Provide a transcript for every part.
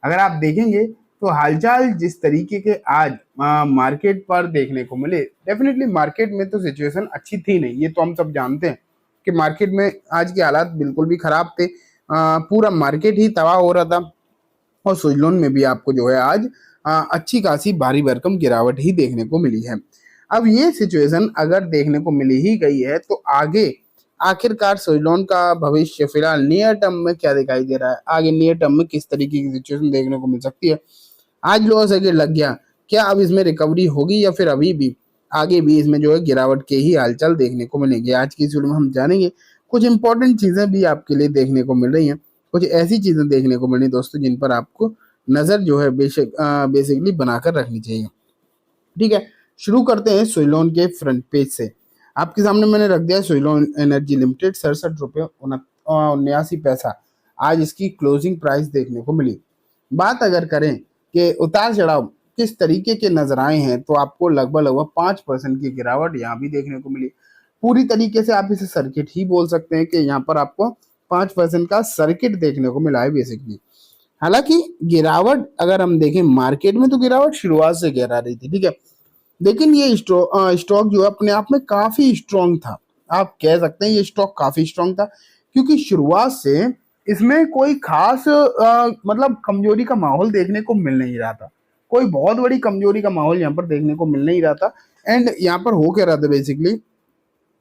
अगर आप देखेंगे तो हालचाल जिस तरीके के आज मार्केट पर देखने को मिले, डेफिनेटली मार्केट में तो सिचुएशन अच्छी थी नहीं, ये तो हम सब जानते हैं कि मार्केट में आज के हालात बिल्कुल भी खराब थे। पूरा मार्केट ही तबाह हो रहा था और स्विच लोन में भी आपको जो है आज अच्छी खासी भारी भरकम गिरावट ही देखने को मिली है। अब ये सिचुएशन अगर देखने को मिली ही गई है तो आगे आखिरकार स्विच लोन का भविष्य फिलहाल नियर टर्म में क्या दिखाई दे रहा है, आगे नियर टर्म में किस तरीके की सिचुएशन देखने को मिल सकती है। आज लोअर सर्किट लग गया, क्या अब इसमें रिकवरी होगी या फिर अभी भी आगे भी इसमें जो है गिरावट के ही हालचाल देखने को मिलेंगे। आज की इस वीडियो में हम जानेंगे, कुछ इंपॉर्टेंट चीजें भी आपके लिए देखने को मिल रही हैं, कुछ ऐसी चीजें देखने को मिल रही दोस्तों जिन पर आपको नजर जो है बेसिकली बनाकर रखनी चाहिए। ठीक है, शुरू करते हैं स्विच लोन के फ्रंट पेज से। आपके सामने मैंने रख दिया स्विच लोन एनर्जी लिमिटेड 67 रुपये 79 पैसा आज इसकी क्लोजिंग प्राइस देखने को मिली। बात अगर करें कि उतार चढ़ाव किस तरीके के नजर आए हैं तो आपको लगभग लगभग 5% की गिरावट यहाँ भी देखने को मिली। पूरी तरीके से आप इसे सर्किट ही बोल सकते हैं कि यहाँ पर आपको 5% का सर्किट देखने को मिला है बेसिकली। हालांकि गिरावट अगर हम देखें मार्केट में तो गिरावट शुरुआत से गिरा रही थी, ठीक है, लेकिन ये स्टॉक जो है अपने आप में काफी स्ट्रांग था। आप कह सकते हैं ये स्टॉक काफी स्ट्रांग था क्योंकि शुरुआत से इसमें कोई खास मतलब कमजोरी का माहौल देखने को मिल नहीं रहा था। कोई बहुत बड़ी कमजोरी का माहौल यहाँ पर देखने को मिल नहीं रहा था। एंड यहाँ पर हो क्या रहा था बेसिकली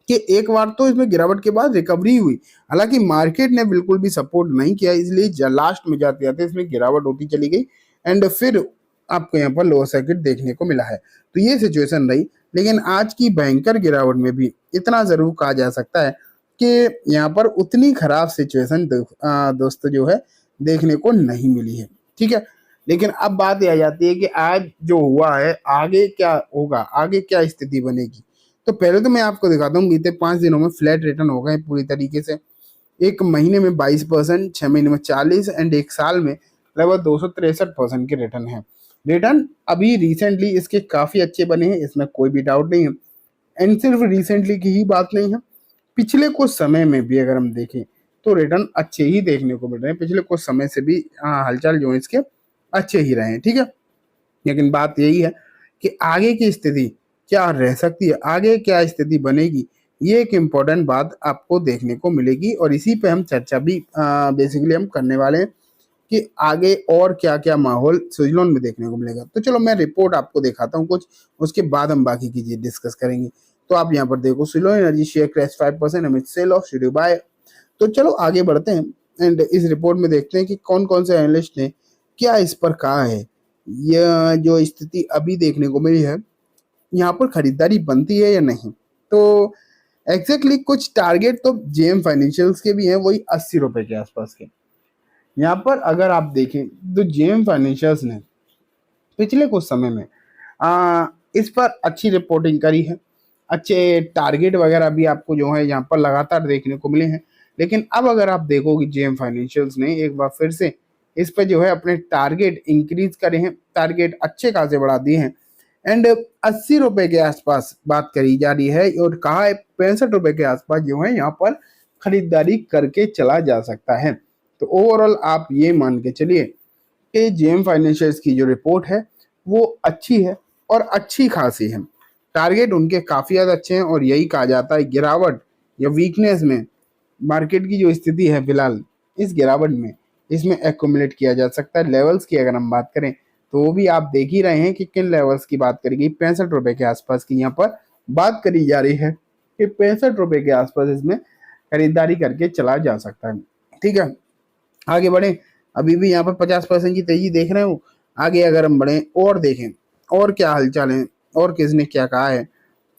कि एक बार तो इसमें गिरावट के बाद रिकवरी हुई, हालांकि मार्केट ने बिल्कुल भी सपोर्ट नहीं किया, इसलिए लास्ट में जाते जाते इसमें गिरावट होती चली गई एंड फिर आपको यहाँ पर लोअर सर्किट देखने को मिला है। तो ये सिचुएशन रही, लेकिन आज की भयंकर गिरावट में भी इतना जरूर कहा जा सकता है कि यहाँ पर उतनी खराब सिचुएशन दोस्तों जो है देखने को नहीं मिली है। ठीक है, लेकिन अब बात यह आ जाती है कि आज जो हुआ है आगे क्या होगा, आगे क्या स्थिति बनेगी। तो पहले तो मैं आपको दिखाता हूँ बीते 5 दिनों में फ्लैट रिटर्न हो गए पूरी तरीके से। एक महीने में 22%, 6 महीने में 40 एंड एक साल में लगभग 263% के रिटर्न है। रिटर्न अभी रिसेंटली इसके काफी अच्छे बने हैं, इसमें कोई भी डाउट नहीं है। एंड सिर्फ रिसेंटली की ही बात नहीं है, पिछले कुछ समय में भी अगर हम देखें तो रिटर्न अच्छे ही देखने को मिल रहे हैं। पिछले कुछ समय से भी हालचाल जो है इसके अच्छे ही रहे हैं। ठीक है, लेकिन बात यही है कि आगे की स्थिति क्या रह सकती है, आगे क्या स्थिति बनेगी, ये एक इम्पोर्टेंट बात आपको देखने को मिलेगी और इसी पे हम चर्चा भी बेसिकली हम करने वाले हैं कि आगे और क्या क्या माहौल स्विच लोन में देखने को मिलेगा। तो चलो मैं रिपोर्ट आपको दिखाता हूँ कुछ, उसके बाद हम बाकी की चीज डिस्कस करेंगे। तो आप यहाँ पर देखो switch loan energy share crash 5% Amit sell off schedule buy. तो चलो आगे बढ़ते हैं एंड इस रिपोर्ट में देखते हैं कि कौन कौन से एनालिस्ट ने क्या इस पर कहा है। यह जो स्थिति अभी देखने को मिली है, यहाँ पर खरीदारी बनती है या नहीं। तो एग्जैक्टली कुछ टारगेट तो जेएम फाइनेंशियल्स के भी हैं, वही 80 रुपए के आसपास के। यहाँ पर अगर आप देखें तो जेएम फाइनेंशियल्स ने पिछले कुछ समय में इस पर अच्छी रिपोर्टिंग करी है, अच्छे टारगेट वगैरह भी आपको जो है यहाँ पर लगातार देखने को मिले हैं। लेकिन अब अगर आप देखोगे जेएम फाइनेंशियल्स ने एक बार फिर से इस पर जो है अपने टारगेट इंक्रीज करे हैं, टारगेट अच्छे खासे बढ़ा दिए हैं एंड 80 रुपए के आसपास बात करी जा रही है और कहा है 65 रुपए के आसपास जो है यहाँ पर खरीदारी करके चला जा सकता है। तो ओवरऑल आप ये मान के चलिए कि जेएम फाइनेंशियल्स की जो रिपोर्ट है वो अच्छी है और अच्छी खासी है। टारगेट उनके काफी ज्यादा अच्छे हैं और यही कहा जाता है गिरावट या वीकनेस में मार्केट की जो स्थिति है फिलहाल इस गिरावट में इसमें एक्यूमुलेट किया जा सकता है। लेवल्स की अगर हम बात करें तो वो भी आप देख ही रहे हैं कि किन लेवल्स की बात करी गई। 65 रुपए के आसपास की यहाँ पर बात करी जा रही है कि 65 रुपए के आसपास इसमें खरीदारी करके चला जा सकता है। ठीक है, आगे बढ़े, अभी भी यहाँ पर 50% की तेजी देख रहे हो। आगे अगर हम बढ़े और देखें और क्या हालचाल है और किसने क्या कहा है,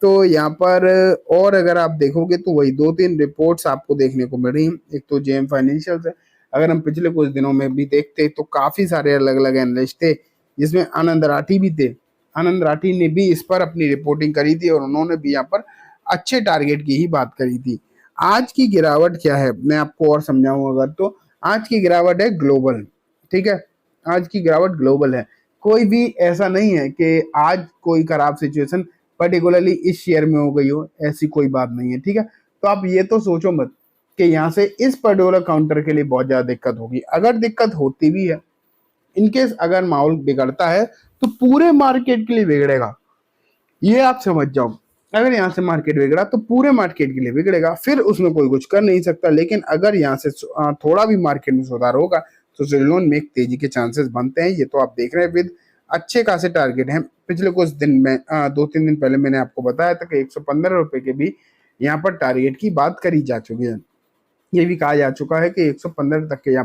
तो यहाँ पर और अगर आप देखोगे तो वही 2-3 रिपोर्ट्स आपको देखने को मिल रही हैं। एक तो जेएम फाइनेंशियल है, अगर हम पिछले कुछ दिनों में भी देखते तो काफी सारे अलग अलग एनालिस्ट थे जिसमें आनंद राठी भी थे। आनंद राठी ने भी इस पर अपनी रिपोर्टिंग करी थी और उन्होंने भी यहाँ पर अच्छे टारगेट की ही बात करी थी। आज की गिरावट क्या है मैं आपको और समझाऊं अगर तो आज की गिरावट है ग्लोबल। ठीक है, आज की गिरावट ग्लोबल है, कोई भी ऐसा नहीं है कि आज कोई खराब सिचुएशन पर्टिकुलरली इस शेयर में हो गई हो, ऐसी कोई बात नहीं है। ठीक है, तो आप ये तो सोचो मत कि यहाँ से इस पर्टिकुलर काउंटर के लिए बहुत ज्यादा दिक्कत होगी। अगर दिक्कत होती भी है इनकेस अगर माहौल बिगड़ता है तो पूरे मार्केट के लिए बिगड़ेगा, ये आप समझ जाओ। अगर यहाँ से मार्केट बिगड़ा तो पूरे मार्केट के लिए बिगड़ेगा, फिर उसमें कोई कुछ कर नहीं सकता। लेकिन अगर यहाँ से थोड़ा भी मार्केट में सुधार होगा तो सिलोन में एक तेजी के चांसेस बनते हैं। ये तो आप देख रहे हैं विद अच्छे खासे टारगेट हैं। पिछले कुछ दिन में 2-3 दिन पहले मैंने आपको बताया था कि 115 रुपए के भी यहाँ पर टारगेट की बात करी जा चुकी है। ये भी कहा जा चुका है कि 115 तक के यहाँ